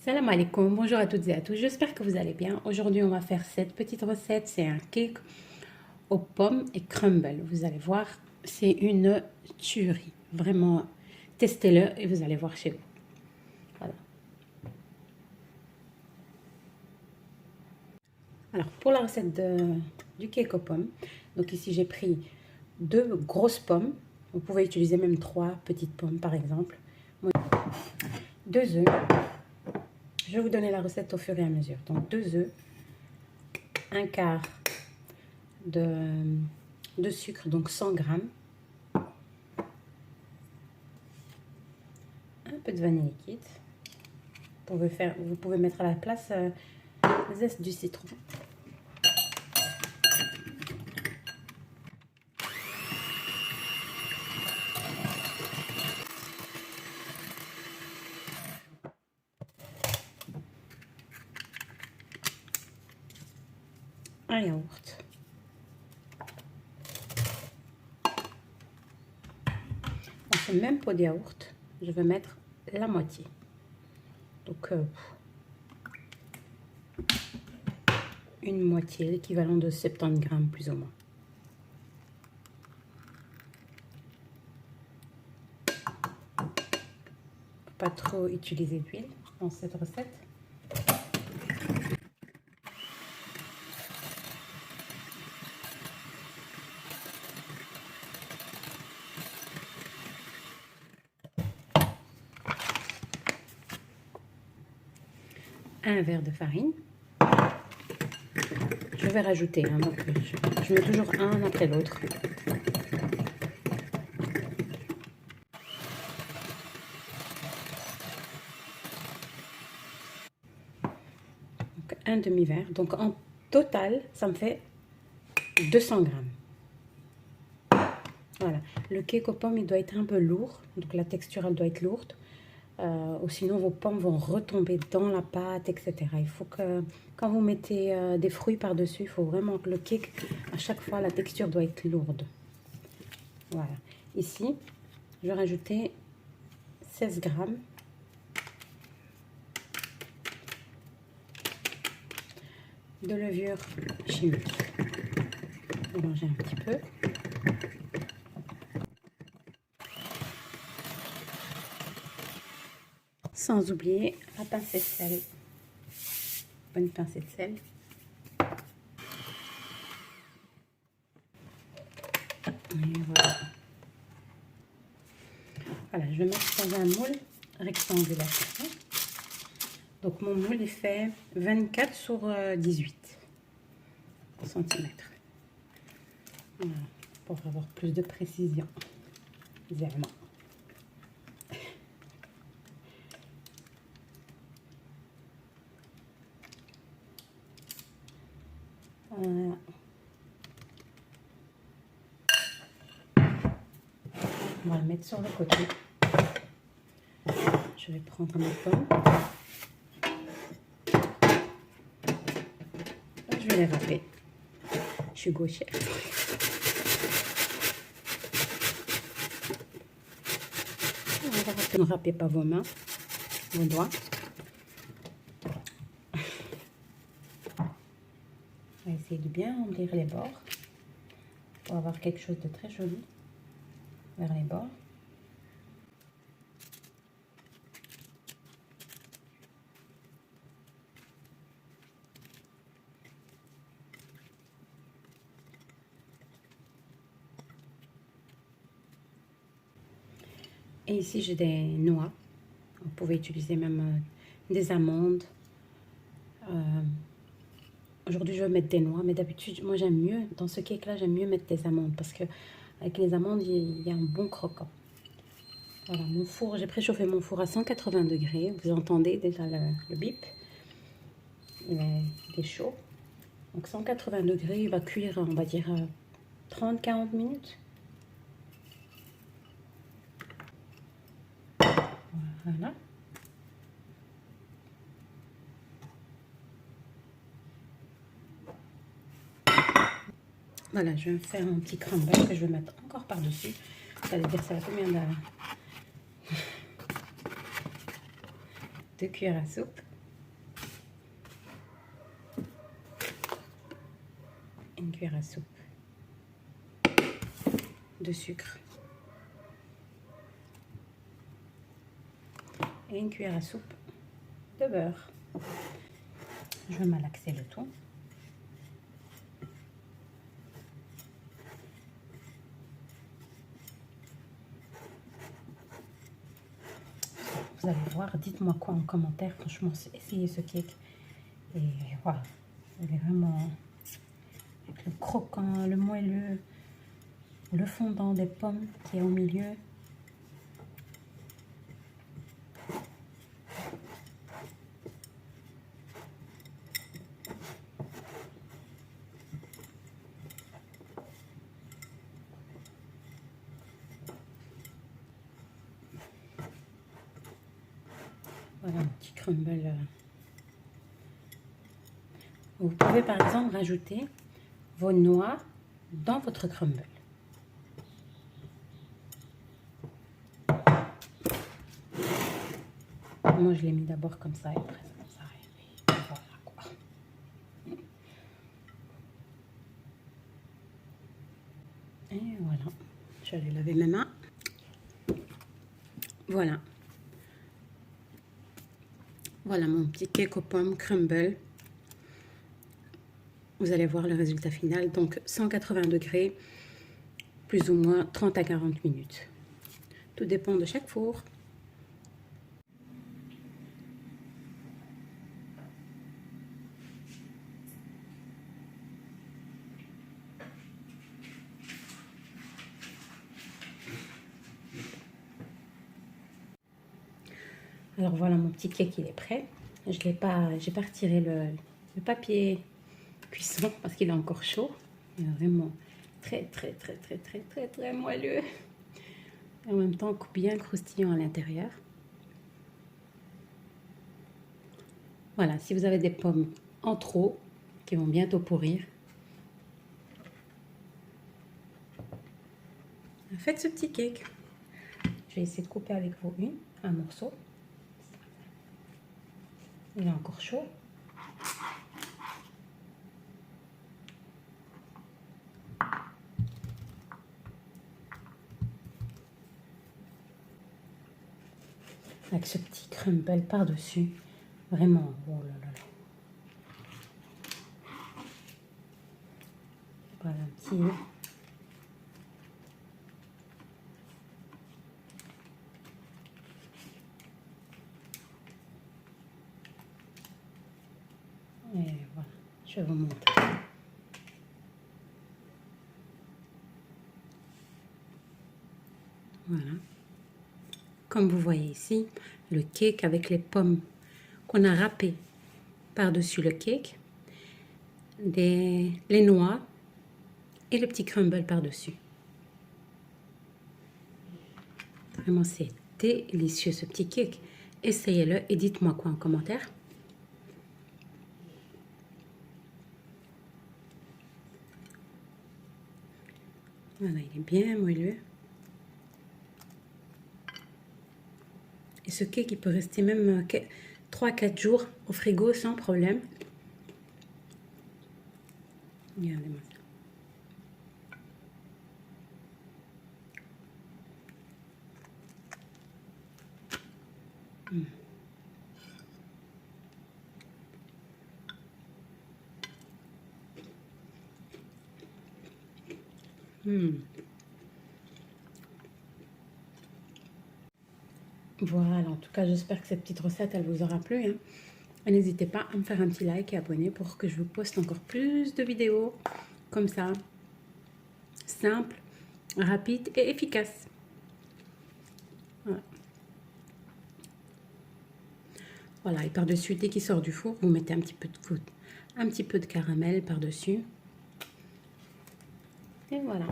Salam alaikum, bonjour à toutes et à tous, j'espère que vous allez bien. Aujourd'hui on va faire cette petite recette, c'est un cake aux pommes et crumble. Vous allez voir, c'est une tuerie. Vraiment, testez-le et vous allez voir chez vous. Voilà. Alors pour la recette du cake aux pommes, donc ici j'ai pris 2 grosses pommes. Vous pouvez utiliser même 3 petites pommes par exemple. 2 œufs. Je vais vous donner la recette au fur et à mesure. Donc 2 œufs, un quart de sucre, donc 100 grammes, un peu de vanille liquide. Vous pouvez mettre à la place zeste du citron. Un yaourt. Dans ce même pot de yaourt, je vais mettre la moitié. Donc, une moitié, l'équivalent de 70 grammes plus ou moins. Pas trop utiliser d'huile dans cette recette. Un verre de farine. Je vais rajouter, donc je mets toujours un après l'autre. Un demi-verre. Donc en total, ça me fait 200 grammes. Voilà. Le cake aux pommes, il doit être un peu lourd. Donc la texture, elle doit être lourde. Ou sinon, vos pommes vont retomber dans la pâte, etc. Il faut que, quand vous mettez des fruits par-dessus, il faut vraiment que le cake, à chaque fois, la texture doit être lourde. Voilà. Ici, je vais rajouter 16 grammes de levure chimique. Mélanger un petit peu. Sans oublier la pincée de sel. Bonne pincée de sel. Et voilà. Voilà, je vais mettre dans un moule rectangulaire. Donc mon moule il fait 24 sur 18 cm. Voilà, pour avoir plus de précision. Évidemment. Voilà. On va le mettre sur le côté. Je vais prendre mes pommes. Je vais les râper. Je suis gauchère. Ne râpez pas vos mains, vos doigts. On va essayer de bien remplir les bords pour avoir quelque chose de très joli vers les bords. Et ici, j'ai des noix. Vous pouvez utiliser même des amandes. Aujourd'hui, je vais mettre des noix, mais d'habitude, moi, j'aime mieux, dans ce cake-là, j'aime mieux mettre des amandes parce que avec les amandes, il y a un bon croquant. Voilà, mon four, j'ai préchauffé mon four à 180 degrés. Vous entendez déjà le bip. Il est chaud. Donc 180 degrés, il va cuire, on va dire, 30-40 minutes. Voilà. Voilà, je vais faire un petit crumble que je vais mettre encore par-dessus. Vous allez dire, ça va combien de cuillères à soupe. une cuillère à soupe de sucre et une cuillère à soupe de beurre. Je vais malaxer le tout. Vous allez voir, dites-moi quoi en commentaire. Franchement, essayez ce cake. Et voilà, il est vraiment avec le croquant, le moelleux, le fondant des pommes qui est au milieu. Voilà un petit crumble. Vous pouvez par exemple rajouter vos noix dans votre crumble. Moi je l'ai mis d'abord comme ça et après comme ça. Et voilà quoi. Et voilà. Je vais aller laver mes mains. Voilà. Voilà mon petit cake aux pommes crumble. Vous allez voir le résultat final. Donc 180 degrés, plus ou moins 30 à 40 minutes. Tout dépend de chaque four. Alors voilà, mon petit cake, il est prêt. Je l'ai pas, j'ai pas retiré le papier cuisson parce qu'il est encore chaud. Il est vraiment très moelleux. Et en même temps bien croustillant à l'intérieur. Voilà, si vous avez des pommes en trop qui vont bientôt pourrir, faites ce petit cake. Je vais essayer de couper avec vous un morceau. Il est encore chaud. Avec ce petit crumble par-dessus. Vraiment, oh là là là. Voilà un petit... Et voilà, je vais vous montrer. Voilà. Comme vous voyez ici, le cake avec les pommes qu'on a râpées par-dessus le cake, les noix et le petit crumble par-dessus. Vraiment, c'est délicieux ce petit cake. Essayez-le et dites-moi quoi en commentaire. Voilà, il est bien moelleux. Et ce cake, il peut rester même 3-4 jours au frigo sans problème. Regardez-moi ça. Voilà, en tout cas, j'espère que cette petite recette, elle vous aura plu. Hein. Et n'hésitez pas à me faire un petit like et abonner pour que je vous poste encore plus de vidéos comme ça, simples, rapides et efficaces. Voilà. Voilà, et par-dessus, dès qu'il sort du four, vous mettez un petit peu de caramel par-dessus. Et voilà.